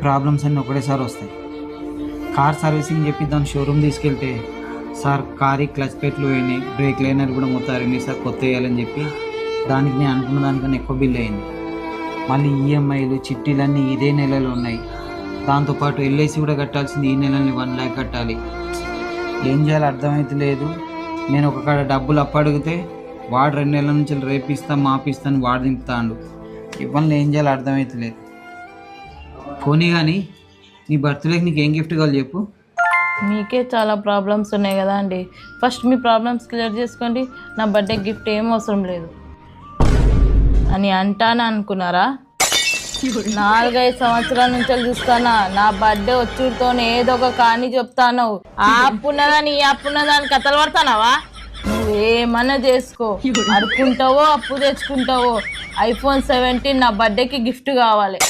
Problems అన్నీ ఒకటేసారి వస్తాయి. కార్ సర్వీసింగ్ చెప్పి దాని షోరూమ్ తీసుకెళ్తే సార్ కారీ క్లచ్ పెట్లు పోయినాయి, బ్రేక్ లైనర్ కూడా మొత్తం అరిగినాయి సార్, కొత్త వేయాలని చెప్పి దానికి నేను అనుకున్న దానికన్నా ఎక్కువ బిల్ అయింది. మళ్ళీ ఈఎంఐలు చిట్టీలన్నీ ఇదే నెలలో ఉన్నాయి. దాంతోపాటు ఎల్ఐసి కూడా కట్టాల్సింది ఈ నెలని 1 lakh కట్టాలి. ఏం చేయాలో అర్థమైతే లేదు. నేను ఒక కాడ డబ్బులు అప్పడిగితే వాడు 2 నెలల నుంచి రేపిస్తాను మాపిస్తాను వాడు దింపుతాడు. ఇవన్నీ ఏం చేయాలో అర్థమైతే లేదు. పోనీ కానీ నీ బర్త్డేకి నీకు ఏం గిఫ్ట్ కావాలి చెప్పు. మీకే చాలా ప్రాబ్లమ్స్ ఉన్నాయి కదా అండి. ఫస్ట్ మీ ప్రాబ్లమ్స్ క్లియర్ చేసుకోండి. నా బర్త్డే గిఫ్ట్ ఏం అవసరం లేదు అని అంటాను అనుకున్నారా? 4-5 సంవత్సరాల నుంచి చూస్తానా నా బర్త్డే వచ్చుతోనే ఏదో ఒక కానీ చెప్తాను. ఆ అప్పున్నదాన్ని ఈ అప్పున్నదాన్ని కథలు పడతానావా? నువ్వేమన్నా చేసుకో, అనుకుంటావో అప్పు తెచ్చుకుంటావో. iPhone 17 నా బర్త్డేకి గిఫ్ట్ కావాలి.